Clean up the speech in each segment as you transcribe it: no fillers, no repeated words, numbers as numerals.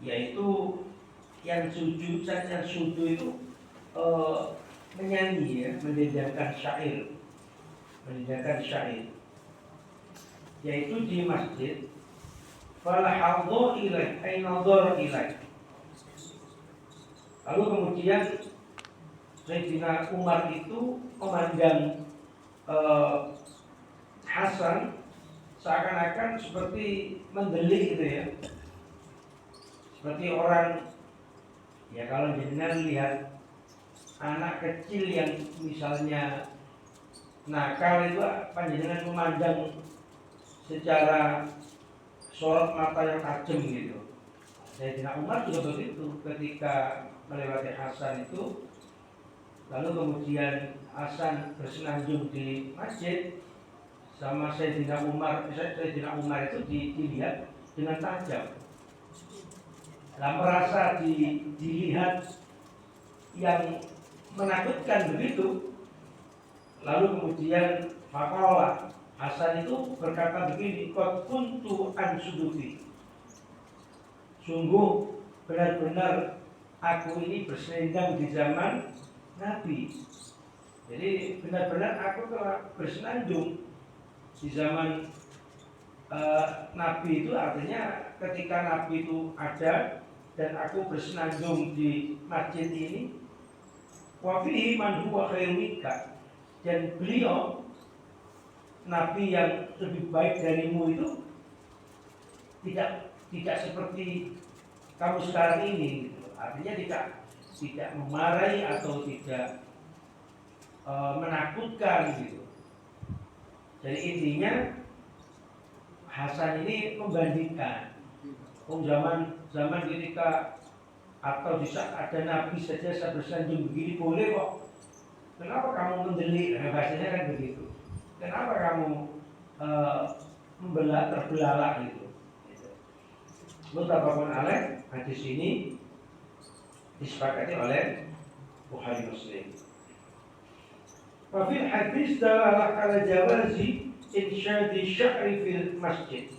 yaitu yang sujud itu menyanyi ya, mendengarkan syair, yaitu di masjid. Falahadhu ilaih, ay nadhara ilaih. Lalu kemudian Sayyidina Umar itu memandang Hasan seakan-akan seperti mendelik gitu ya, seperti orang ya, kalau jenengan lihat anak kecil yang misalnya nakal itu panjenengan memandang secara sorot mata yang tajam gitu. Sayyidina Umar juga begitu, ketika melewati Hasan itu, lalu kemudian Hasan bersenandung di masjid, sama Sayyidina Umar itu dilihat dengan tajam. Nah, merasa dilihat yang menakutkan begitu. Lalu kemudian faqala, Hasan itu berkata begini, qad kuntu ansudufi, sungguh benar-benar aku ini berselendang di zaman Nabi. Jadi benar-benar aku telah bersenandung di zaman Nabi, itu artinya ketika Nabi itu ada dan aku bersenandung di masjid ini, wa fihi man huwa khairu minka, dan beliau Nabi yang lebih baik darimu itu tidak seperti kamu sekarang ini gitu. Artinya tidak memarahi atau tidak menakutkan gitu. Jadi intinya Hasan ini membandingkan zaman ketika atau di saat ada Nabi saja saya bersanjung begini boleh kok. Kenapa kamu mendelik? Nah, bahasanya kan begitu. Kenapa kamu terbelalak gitu? Muttafaqun alaih, hadis ini disepakati oleh Bukhari Muslim. Wa fil hadis dalalah ala jawazi insyadi sya'ri fil masjid.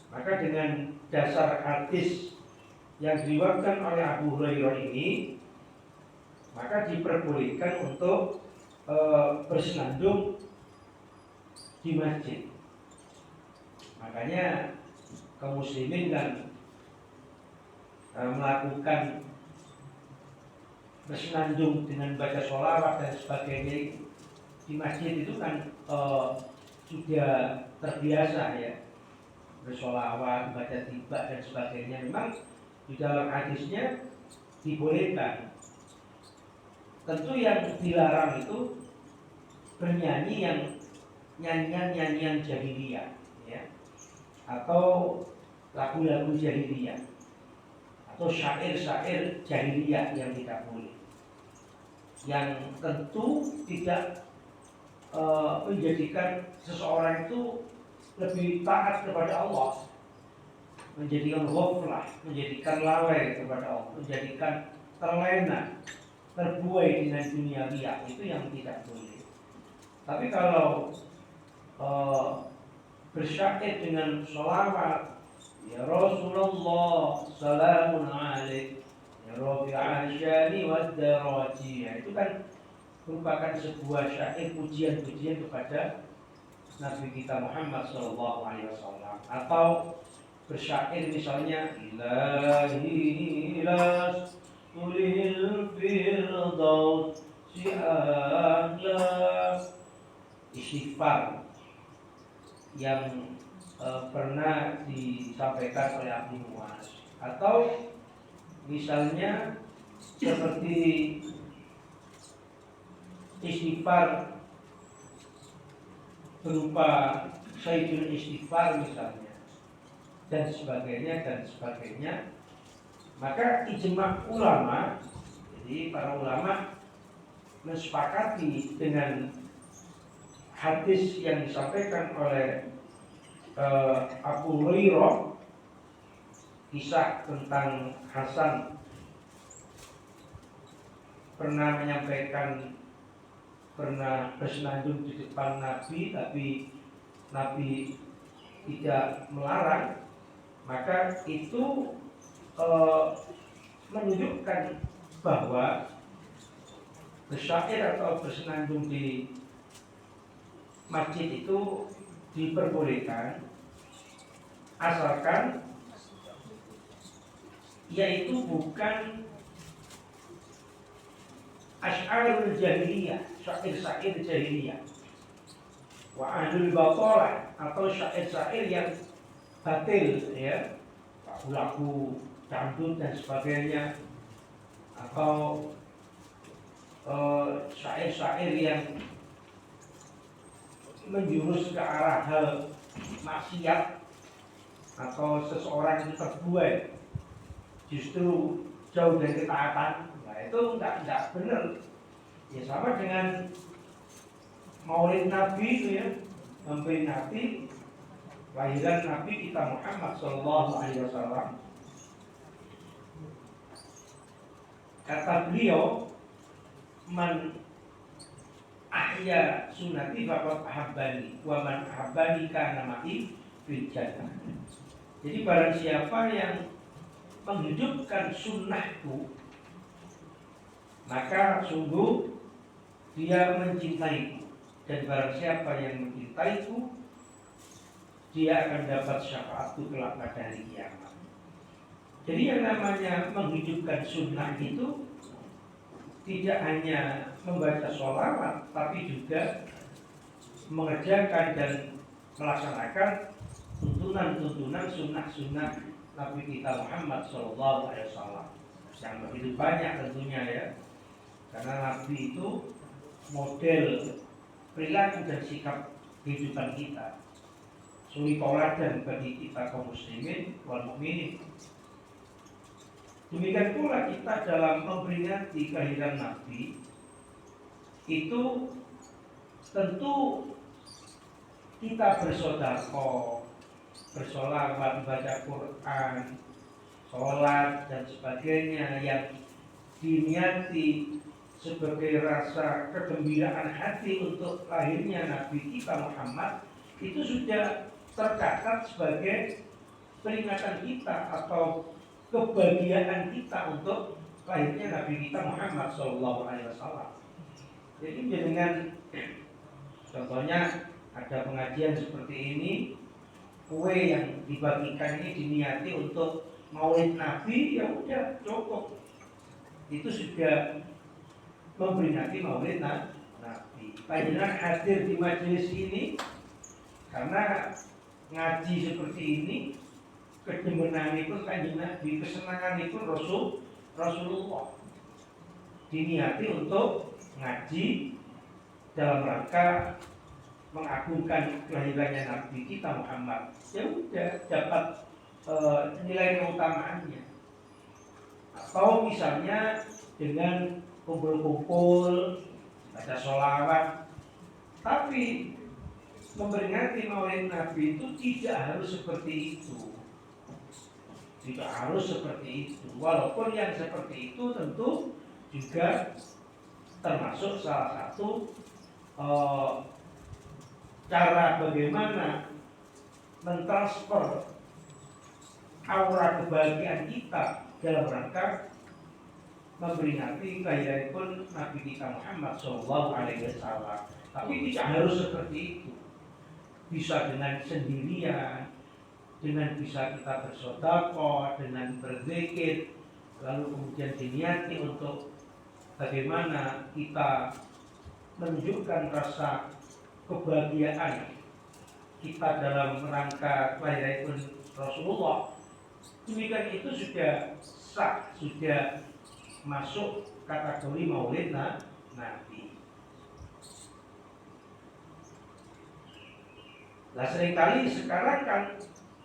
Maka dengan dasar hadis yang diriwayatkan oleh Abu Hurairah ini, maka diperbolehkan untuk bersenandung di masjid. Makanya kaum muslimin kan melakukan bersenandung dengan baca sholawat dan sebagainya di masjid itu kan sudah terbiasa ya, bersolawat, baca tiba dan sebagainya. Memang di dalam hadisnya dibolehkan. Tentu yang dilarang itu bernyanyi yang nyanyian jahiliyah ya, atau lagu-lagu jahiliyah atau syair-syair jahiliyah yang tidak boleh, yang tentu tidak menjadikan seseorang itu lebih taat kepada Allah, menjadikan ghaflah, menjadikan lalai kepada Allah, menjadikan terlena, terbuai dengan dunia riya, itu yang tidak boleh. Tapi kalau bersyair dengan sholawat, ya Rasulullah salamun alaik ya Rabi'al syani wad darati, ya, itu kan merupakan sebuah syair pujian-pujian kepada Nabi kita Muhammad SAW. Atau bersyair misalnya ilahi las tulil firdaus si'ahla, istighfar yang pernah disampaikan oleh Abu Muaz. Atau misalnya seperti istighfar berupa Sayyidul Istighfar misalnya, dan sebagainya. Maka ijma' ulama, jadi para ulama mensepakati dengan hadis yang disampaikan oleh Abu Hurairah, kisah tentang Hasan pernah bersenandung di depan Nabi, tapi Nabi tidak melarang. Maka itu eh, menunjukkan bahwa bersyair atau bersenandung di masjid itu diperbolehkan, asalkan yaitu bukan asy'arul jahiliyah, syair-syair jahiliyah, wa ahlul batalah, atau syair-syair yang batil, ya, lagu dangdut dan sebagainya, atau syair-syair yang menjurus ke arah hal maksiat, atau seseorang itu terbuai justru jauh dari ketaatan. Nah, itu enggak benar. Ya sama dengan Maulid Nabi itu, ya, memperingati lahiran Nabi kita Muhammad Sallallahu Alaihi Wasallam. Kata beliau, man ahya sunnati faqad ahabbani wa man ahabbani kana ma'i fil jannah. Jadi barang siapa yang menghidupkan sunnahku, maka sungguh dia mencintaiku, dan barang siapa yang mencintaiku, dia akan dapat syafaatku kelak pada hari kiamat. Jadi yang namanya menghidupkan sunnah itu tidak hanya membaca sholawat, tapi juga mengerjakan dan melaksanakan tuntunan-tuntunan sunnah-sunnah Nabi kita Muhammad SAW, yang begitu banyak tentunya, ya, karena Nabi itu model perilaku dan sikap kehidupan kita, suri tauladan bagi kita kaum muslimin wal mukminin. Demikian pula kita dalam memperingati kelahiran Nabi itu tentu kita bersedekah, bersolawat, baca Quran, sholat dan sebagainya yang diniati sebagai rasa kegembiraan hati untuk lahirnya Nabi kita Muhammad, itu sudah tercatat sebagai peringatan kita atau kebahagiaan kita untuk lahirnya Nabi kita Muhammad SAW. Jadi dengan contohnya ada pengajian seperti ini, kue yang dibagikan ini diniati untuk Maulid Nabi, ya udah cukup. Itu sudah memperingati Maulid Nabi. Panjenengan hadir di majelis ini karena ngaji seperti ini, kedemenanipun Kanjeng Nabi, kesenanganipun Rasulullah, diniati untuk ngaji dalam rangka mengagungkan kelahirannya Nabi kita Muhammad. Ya udah dapat nilai keutamaannya. Atau misalnya dengan kumpul-kumpul baca sholawat, tapi memperingati Maulid Nabi itu tidak harus seperti itu. Tidak harus seperti itu. Walaupun yang seperti itu tentu juga termasuk salah satu cara bagaimana mentransfer aura kebahagiaan kita dalam rangka memperingati kelahiran Nabi kita Muhammad SAW. Tapi tidak harus seperti itu. Bisa dengan sendirian, dengan bisa kita bersedekah, dengan berzikir, lalu kemudian diniati untuk bagaimana kita menunjukkan rasa kebahagiaan kita dalam rangka kelahiran Rasulullah. Demikian itu sudah sah, sudah masuk kategori Maulid Nabi. Nah, seringkali sekarang kan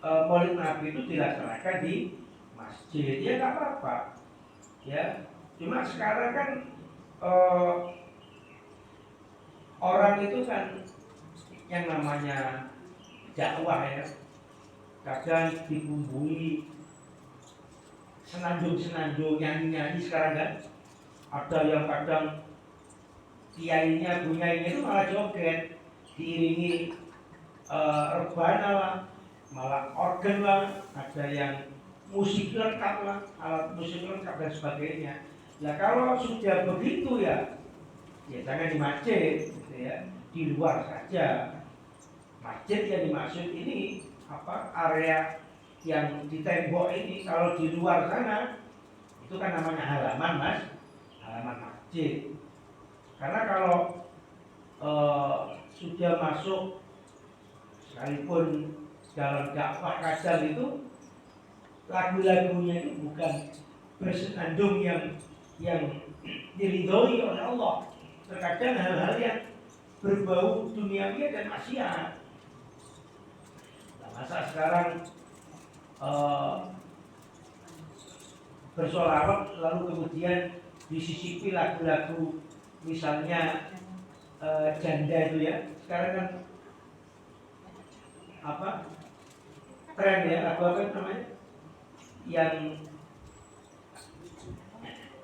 Maulid Nabi itu dilaksanakan di masjid, ya nggak apa-apa, ya. Cuma sekarang kan orang itu kan yang namanya dakwah, ya, kadang dibumbui senandung-senandung, nyanyi-nyanyi sekarang kan. Ada yang kadang kiainya, bunyainya itu malah joget, diiringi rebana lah, malah organ lah. Ada yang musik lengkap lah, alat musik lengkap dan sebagainya. Nah kalau sudah begitu ya jangan di masjid, gitu ya, di luar saja. Masjid yang dimaksud ini area yang di tembok ini. Kalau di luar sana itu kan namanya halaman, mas, halaman masjid. Karena kalau sudah masuk sekalipun dalam dakwah kadang itu lagu-lagunya itu bukan bersenandung yang diridhoi oleh Allah. Terkadang hal-hal yang berbau duniawi dan maksiat. Nah, masa sekarang bersolawat lalu kemudian disisipi lagu-lagu misalnya janda itu ya. Sekarang kan tren ya, lagu apa namanya? Yang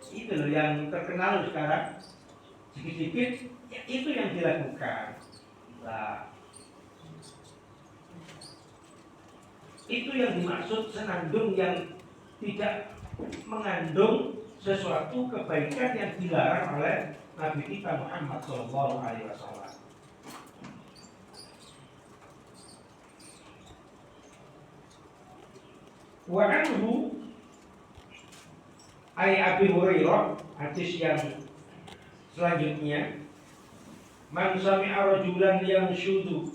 itu loh yang terkenal sekarang. Sedikit-sedikit ya, itu yang dilakukan. Nah, itu yang dimaksud senandung yang tidak mengandung sesuatu kebaikan yang dilarang oleh Nabi kita Muhammad SAW. Wa anhu ay Abi Hurairah, hadis yang selanjutnya, man sami'a rajulan yanshudu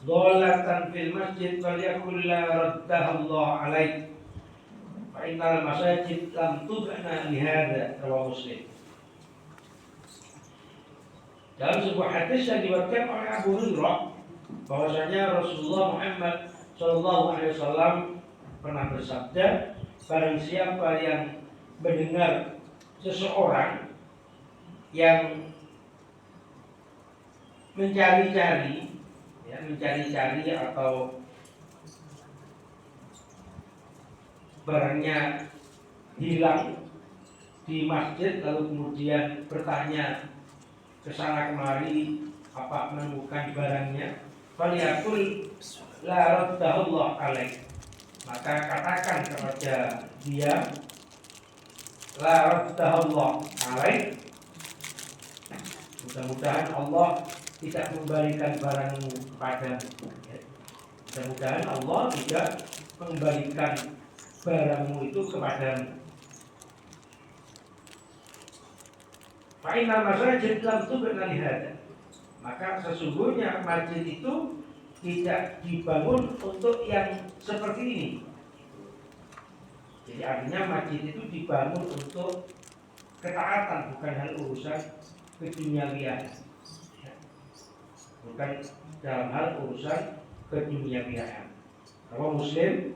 dhalatan fil masjid falyakul la raddaha Allah alaih fa innal masajid lam tubna li hadza, rawahu Muslim. Dalam sebuah hadis yang diriwayatkan oleh Abu Hurairah bahwasanya Rasulullah Muhammad SAW pernah bersabda, barang siapa yang mendengar seseorang yang mencari-cari atau barangnya hilang di masjid lalu kemudian bertanya ke sana kemari apa menemukan barangnya, falyakul la raddahu Allah alaih, maka katakan kepada dia, la raddahu Allah alaih, mudah-mudahan Allah tidak membalikan barangmu kepadamu. Mudah-mudahan Allah tidak mengembalikan barangmu itu kepadamu. Fa'inal masajid lam tubna li hadza, maka sesungguhnya masjid itu tidak dibangun untuk yang seperti ini. Jadi artinya masjid itu dibangun untuk ketaatan, bukan hal urusan keduniawian, bukan dalam hal urusan keduniawian. Kalau Muslim,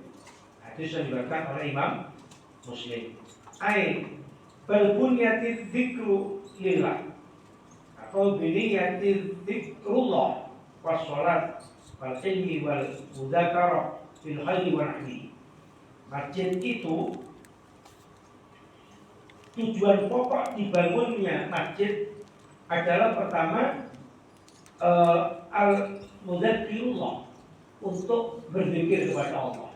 hadis yang diriwayatkan oleh Imam Muslim. Ai bal bunyatiz dzikru lillah, atau biniyatiz dzikrullah was salat wal ilmi wal mudzakarah fil khairi wa nahwi. Masjid itu tujuan pokok dibangunnya masjid adalah pertama al-mudzakirullah, untuk berzikir kepada Allah,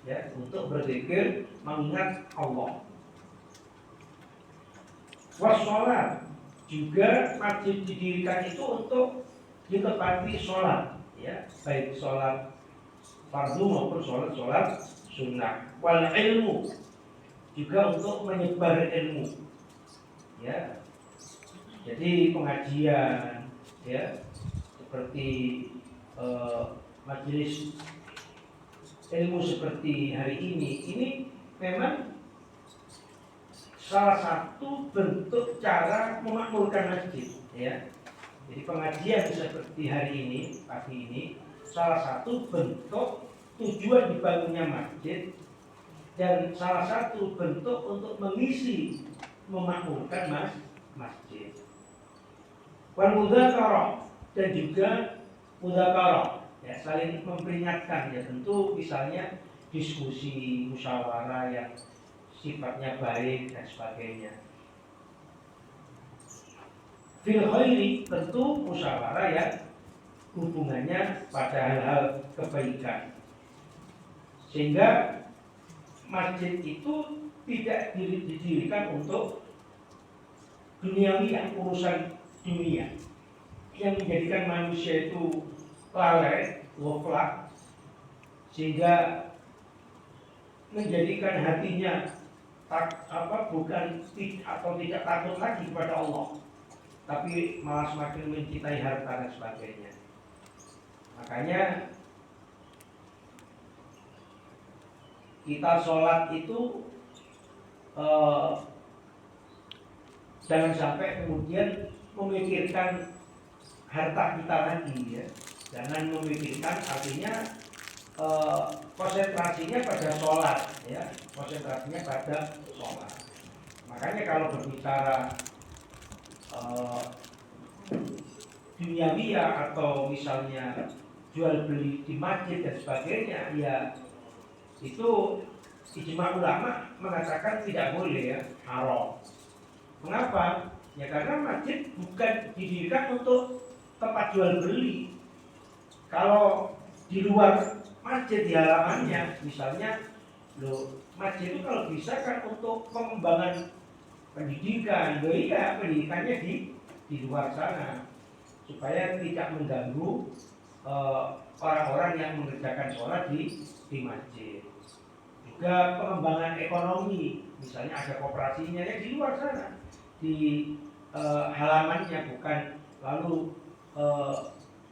ya, untuk berzikir mengingat Allah. Wassalat, juga masjid didirikan itu untuk ditepati sholat, ya, baik sholat fardu maupun sholat sunnah. Wal ilmu, juga untuk menyebar ilmu, ya. Jadi pengajian, ya, seperti majelis ilmu seperti hari ini memang salah satu bentuk cara memakmurkan masjid, ya. Jadi pengajian seperti hari ini, pagi ini, salah satu bentuk tujuan dibangunnya masjid dan salah satu bentuk untuk mengisi, memakmurkan masjid. Wal mudzakarah, dan juga mudzakarah, ya, saling memperingatkan, ya, tentu misalnya diskusi, musyawarah yang sifatnya baik dan sebagainya. Fil khairi, tentu musyawarah yang hubungannya pada hal-hal kebaikan, sehingga masjid itu tidak didirikan untuk duniawi, urusan dunia yang menjadikan manusia itu lalai, ghaflah, sehingga menjadikan hatinya tidak takut lagi kepada Allah, tapi malah semakin mencintai harta dan sebagainya. Makanya kita sholat itu jangan sampai kemudian memikirkan harta kita lagi, ya. Jangan memikirkan, artinya konsentrasinya pada sholat, ya. Konsentrasinya pada sholat. Makanya kalau berbicara duniawiya atau misalnya jual beli di masjid dan sebagainya, ya itu ijma ulama mengatakan tidak boleh, ya, haram. Kenapa? Ya karena masjid bukan didirikan untuk tempat jual beli. Kalau di luar masjid di halamannya, misalnya, masjid itu kalau bisa kan untuk pengembangan pendidikan, iya pendidikannya di luar sana, supaya tidak mengganggu orang-orang yang mengerjakan sholat di masjid. Juga pengembangan ekonomi, misalnya ada koperasinya ya di luar sana, di halamannya, bukan lalu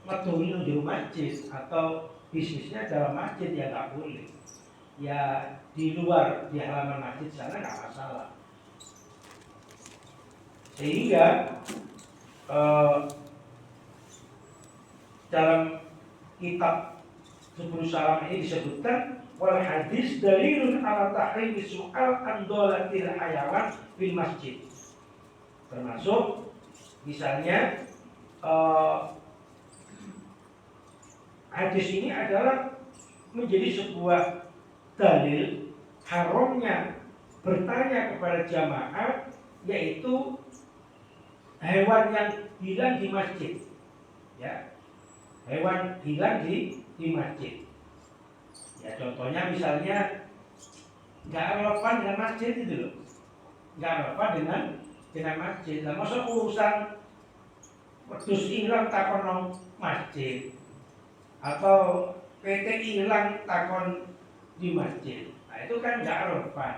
ngedongin di masjid atau bisnisnya dalam masjid, ya nggak boleh. Ya di luar, di halaman masjid sana nggak masalah. Sehingga dalam kitab Subul Salam ini disebutkan wal hadis dalilun ala tahrimi su'al an dolatil hayawan fil masjid. Termasuk misalnya hadis ini adalah menjadi sebuah dalil haramnya bertanya kepada jamaah, yaitu hewan yang hilang di masjid, ya, hewan hilang di masjid. Ya contohnya misalnya nggak relevan dengan masjid itu loh, nggak relevan dengan masjid. Nah, masa urusan wedhus hilang takon masjid atau PT hilang takon di masjid, nah itu kan nggak relevan.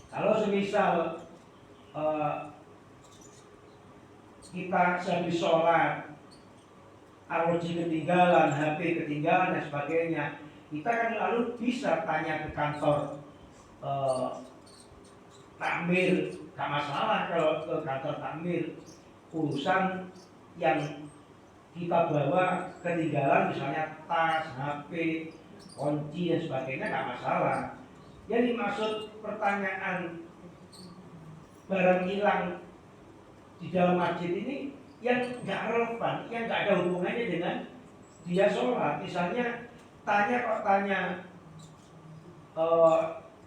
Kalau semisal kita sehabis sholat, arloji ketinggalan, HP ketinggalan dan sebagainya, kita kan lalu bisa tanya ke kantor takmir, gak masalah kalau ke kantor takmir. Urusan yang kita bawa ketinggalan, misalnya tas, HP, kunci dan sebagainya, gak masalah. Jadi maksud pertanyaan barang hilang di dalam masjid ini yang nggak relevan, yang nggak ada hubungannya dengan dia sholat. Misalnya tanya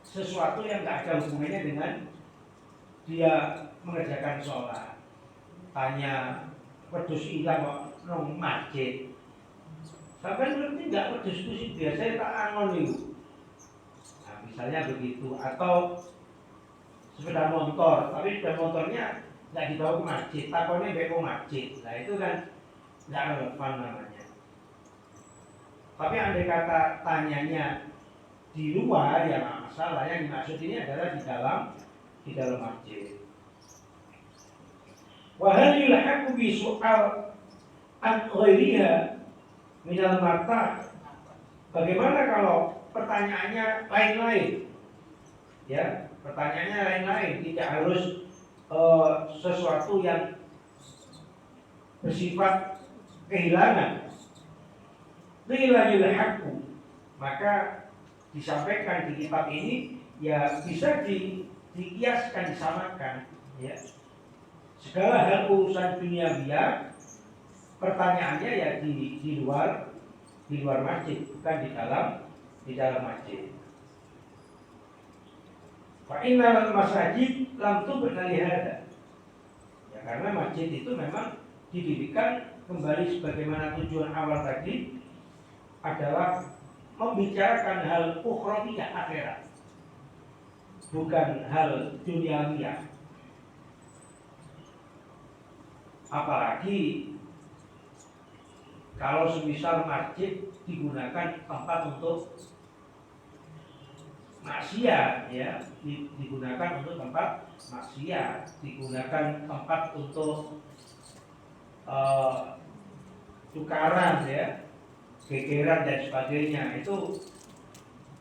sesuatu yang nggak ada hubungannya dengan dia mengerjakan sholat. Tanya wedhus hilang kok nang masjid. Sampai ngerti nggak wedhus itu biasa tak angon itu. Nah, misalnya begitu. Atau sepeda motor, tapi sepeda motornya nggak dibawa ke masjid, takonnya bawa ke masjid. Nah itu kan nggak relevan namanya. Tapi andai kata tanyanya di luar, ya nggak masalah. Yang dimaksud ini adalah di dalam masjid. Wa hal yulhaqu bi su'al an ghairiha minal mata. Bagaimana kalau pertanyaannya lain-lain? Ya, pertanyaannya lain-lain, tidak harus sesuatu yang bersifat kehilangan. Qila yulhaqu, maka disampaikan di kitab ini, ya bisa dikiaskan, disamakan, ya. Segala hal urusan duniawiya, pertanyaannya ya di luar masjid, bukan di dalam masjid. Fa innal masajid lam tubna li hada. Ya karena masjid itu memang didirikan kembali sebagaimana tujuan awal tadi adalah membicarakan hal ukhrawiyah, akhirat. bukan hal duniawiah. Apalagi kalau semisal masjid digunakan tempat untuk maksiat, ya, digunakan untuk tempat maksiat, digunakan tempat untuk tukaran, ya, gegeran dan sebagainya, itu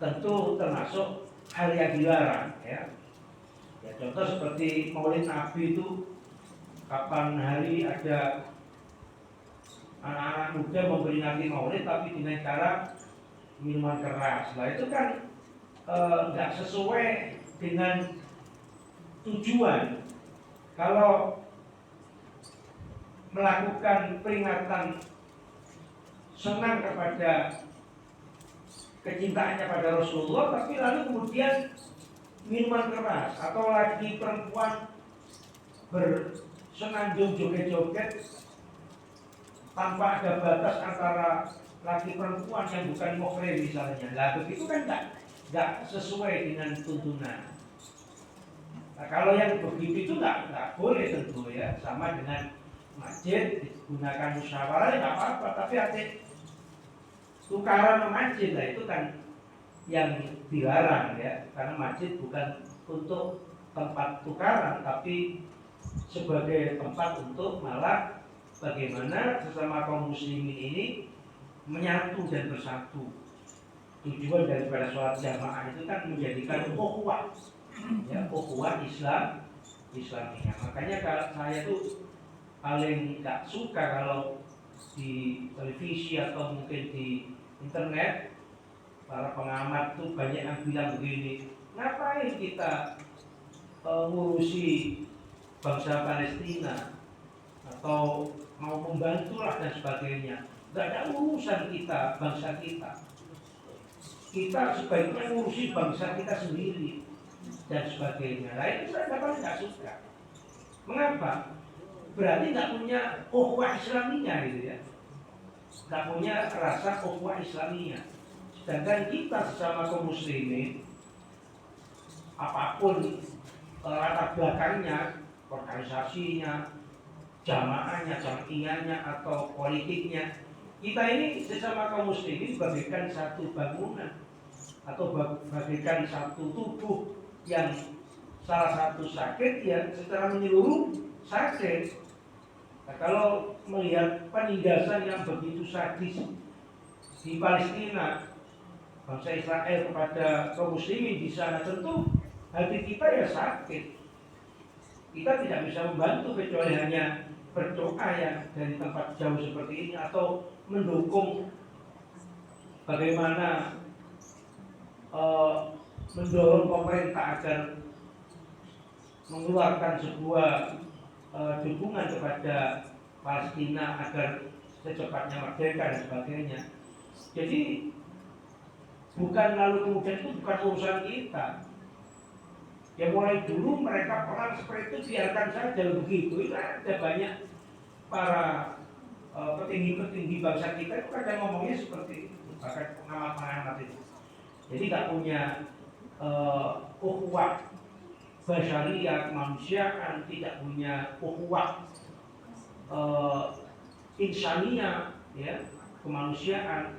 tentu termasuk hal yang dilarang, ya. Ya, contoh seperti Maulid Nabi itu, kapan hari ada anak-anak muda memperingati Maulid tapi dengan cara minuman keras. Nah itu kan nggak sesuai dengan tujuan. Kalau melakukan peringatan senang kepada kecintaannya pada Rasulullah, tapi lalu kemudian minuman keras, atau lagi perempuan bersenandung joget-joget tanpa ada batas antara laki perempuan yang bukan muhrim misalnya. Nah begitu kan nggak sesuai dengan tuntunan. Nah kalau yang begitu itu nggak boleh tentu, ya. Sama dengan masjid digunakan musyawarah, ya nggak apa-apa, tapi ada tukaran masjid, lah itu kan yang dilarang, ya, karena masjid bukan untuk tempat tukaran, tapi sebagai tempat untuk malah bagaimana sesama kaum muslimin ini menyatu dan bersatu. Tujuan daripada sholat jamaah itu kan menjadikan ukhuwah, ya, ukhuwah Islamnya. Makanya kalau saya tuh paling nggak suka kalau di televisi atau mungkin di internet para pengamat tuh banyak yang bilang begini, ngapain kita ngurusi bangsa Palestina atau mau membantulah dan sebagainya. Gak ada urusan kita, bangsa kita. Kita sebaiknya ngurusi bangsa kita sendiri dan sebagainya. Nah itu saya paling nggak suka. Mengapa? Berarti nggak punya ukhuwah Islamiyah, gitu, ya. Nggak punya rasa ukhuwah Islamiyah. Sedangkan kita sesama kaum muslimin, apapun latar belakangnya, organisasinya, jamaahnya, jamiyahnya, atau politiknya, kita ini sesama kaum muslimin bagaikan satu bangunan atau bagaikan satu tubuh yang salah satu sakit, ya secara menyeluruh sakit. Nah, kalau melihat penindasan yang begitu sadis di Palestina, bangsa Israel kepada kaum muslimin di sana, tentu hati kita ya sakit. Kita tidak bisa membantu kecuali hanya berdoa, ya, dari tempat jauh seperti ini, atau mendukung bagaimana mendorong pemerintah agar mengeluarkan sebuah dukungan kepada Palestina agar secepatnya merdeka dan sebagainya. Jadi bukan lalu kemudian itu bukan urusan kita. Ya mulai dulu mereka perang seperti itu, biarkan saja begitu. Itu ada banyak para petinggi-petinggi bangsa kita itu kadang ngomongnya seperti itu, bahkan pengamat-pengamat itu. Jadi tak punya ukhuwah basyariah, kemanusiaan, tidak punya ukhuwah insaniyah, ya, kemanusiaan,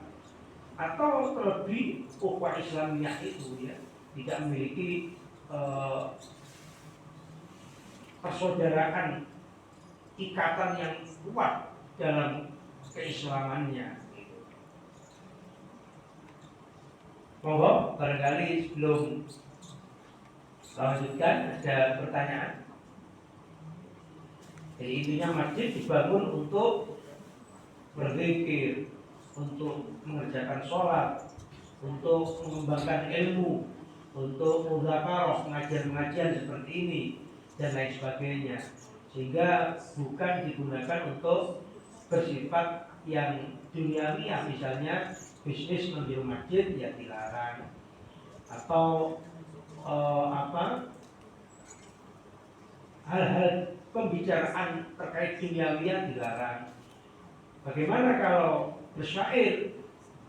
atau terlebih ukhuwah Islamiyah itu, ya, tidak memiliki persaudaraan, ikatan yang kuat dalam keislamannya. Monggo, barangkali sebelum lanjutkan ada pertanyaan. Jadi intinya masjid dibangun untuk berzikir, untuk mengerjakan sholat, untuk mengembangkan ilmu, untuk mudzakarah, pengajian-pengajian seperti ini dan lain sebagainya. Sehingga bukan digunakan untuk bersifat yang duniawi, misalnya bisnis menjual masjid, ya dilarang, atau hal-hal pembicaraan terkait duniawian dilarang. Bagaimana kalau bersyair?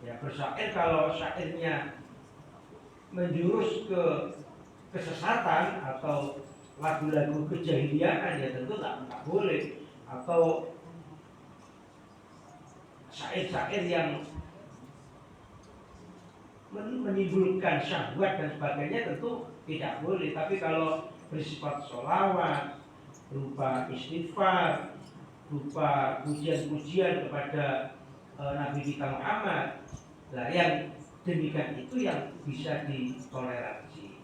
Ya bersyair kalau syairnya menjurus ke kesesatan atau lagu-lagu kejahiliaan ya tentu tak boleh, atau syair-syair yang menimbulkan syahwat dan sebagainya tentu tidak boleh. Tapi kalau bersifat sholawat, berupa istighfar, berupa pujian-pujian kepada Nabi kita Muhammad, nah yang demikian itu yang bisa ditoleransi.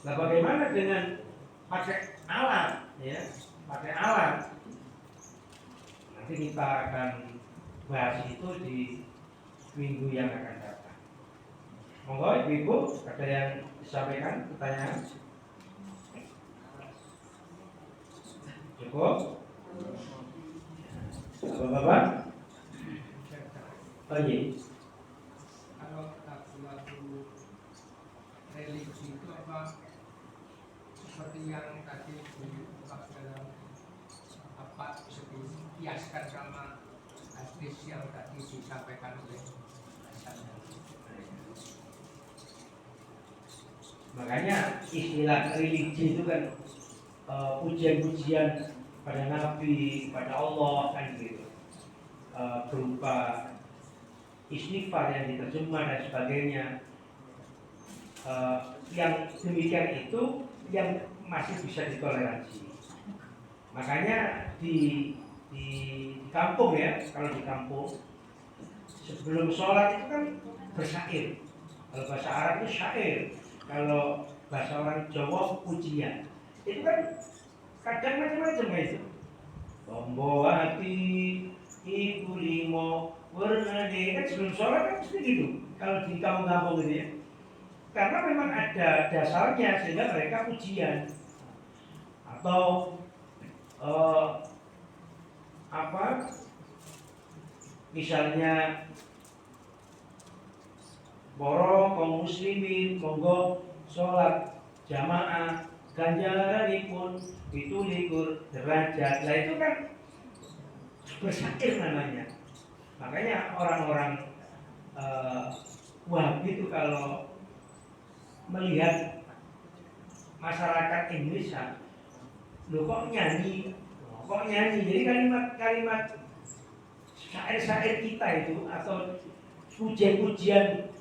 Nah bagaimana dengan pakai alat, ya, pakai alat? Nanti kita akan bahas itu di minggu yang akan datang. Monggo ibu-ibu, ada yang disampaikan pertanyaan? Cukup? Bapak-bapak? Oh iya. Kalau lagu-lagu religi itu apa seperti yang tadi diungkap dalam apa bisa dikiaskan sama hadis yang tadi disampaikan oleh makanya istilah religi itu kan pujian-pujian pada Nabi, pada Allah kan gitu, berupa istighfar yang diterjemah dan sebagainya. Yang demikian itu yang masih bisa ditoleransi. Makanya di kampung ya, kalau di kampung sebelum sholat itu kan bersyair. Kalau bahasa Arab itu syair, kalau bahasa orang Jawa pujian. Itu kan kadang macam-macam itu. Tombo hati ibu limo warna kan sebelum sholat kan mesti gitu. Kalau di kampung-kampung gitu ya. Karena memang ada dasarnya sehingga mereka pujian atau misalnya borong kaum muslimin monggo sholat jamaah ganjaranipun itu likur derajat. Nah itu kan bersyair namanya. Makanya orang-orang Wahabi itu kalau melihat masyarakat Indonesia, loh kok nyanyi, jadi kalimat-kalimat syair-syair kita itu atau pujian-pujian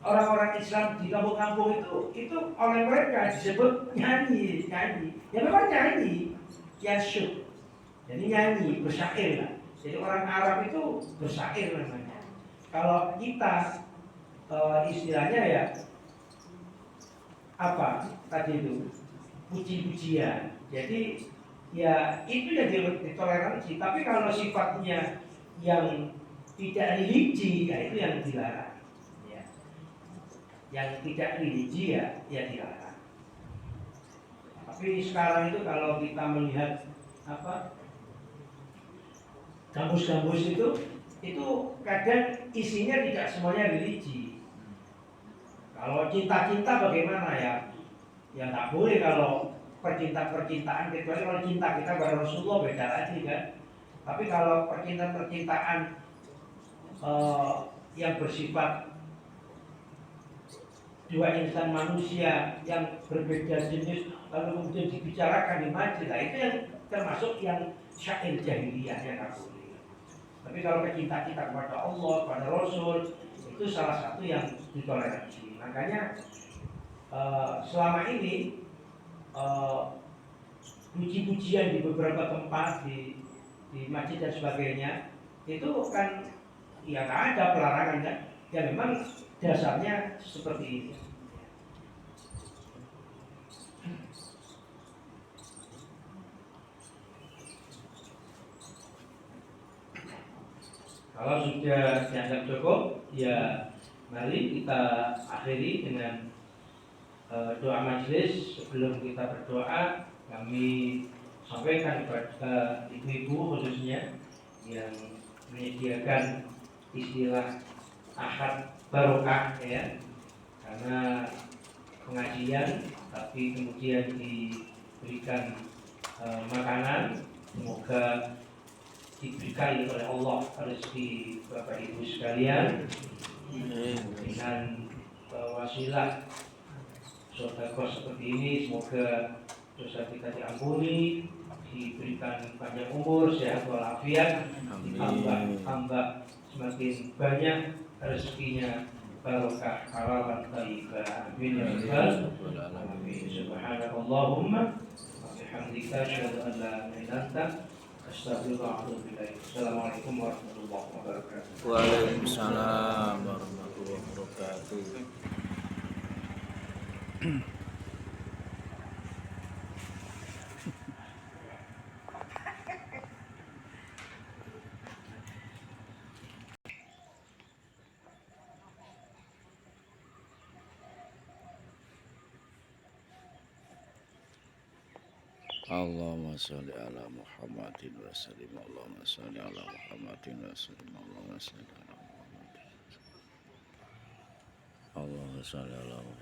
orang-orang Islam di kampung-kampung itu oleh mereka disebut nyanyi. Ya memang nyanyi, yasyuk. Jadi nyanyi, bersyair lah. Jadi orang Arab itu bersyair namanya. Kalau kita istilahnya ya apa tadi itu puji-pujian. Jadi ya itu yang ditoleransi. Tapi kalau sifatnya yang tidak religi, ya itu yang dilarang. Ya. Yang tidak religi ya dilarang. Tapi sekarang itu kalau kita melihat apa gambus-gambus itu kadang isinya tidak semuanya religi. Kalau cinta-cinta bagaimana ya? Ya nggak boleh kalau percintaan, kecuali kalau cinta kita pada Rasulullah beda lagi kan. Tapi kalau percintaan yang bersifat dua insan manusia yang berbeda jenis lalu kemudian dibicarakan di masjid, nah itu yang termasuk yang syair jahiliyah yang nggak boleh. Tapi kalau cinta kita kepada Allah, kepada Rasul, itu salah satu yang ditoleransi. Makanya selama ini puji-pujian di beberapa tempat di masjid dan sebagainya itu kan ya nggak ada pelarangan kan? Ya memang dasarnya seperti ini. Kalau sudah dianggap cukup, ya mari kita akhiri dengan doa majelis. Sebelum kita berdoa, kami sampaikan kepada ibu-ibu khususnya yang menyediakan istilah Ahad Barokah ya, karena pengajian tapi kemudian diberikan makanan, semoga diberikan oleh Allah rezeki Bapak Ibu sekalian dengan wasilah sedekah seperti ini, semoga dosa kita diampuni, diberikan panjang umur, sehat walafiat, hamba semakin banyak rezekinya, barokah halalan thayyibah. Amin ya rabbal alamin. Subhanakallahumma wa bihamdika asyhadu an la ilaha illa anta astaghfiruka wa atubu ilaik. Assalamualaikum warahmatullahi wabarakatuh. Waalaikumsalam warahmatullahi wabarakatuh. Allahumma sholli ala Muhammadin wa sallim. Allahumma sholli ala Muhammadin wa sallim. Allahumma sholli ala Muhammadin. Allahumma sholli ala Muhammadin.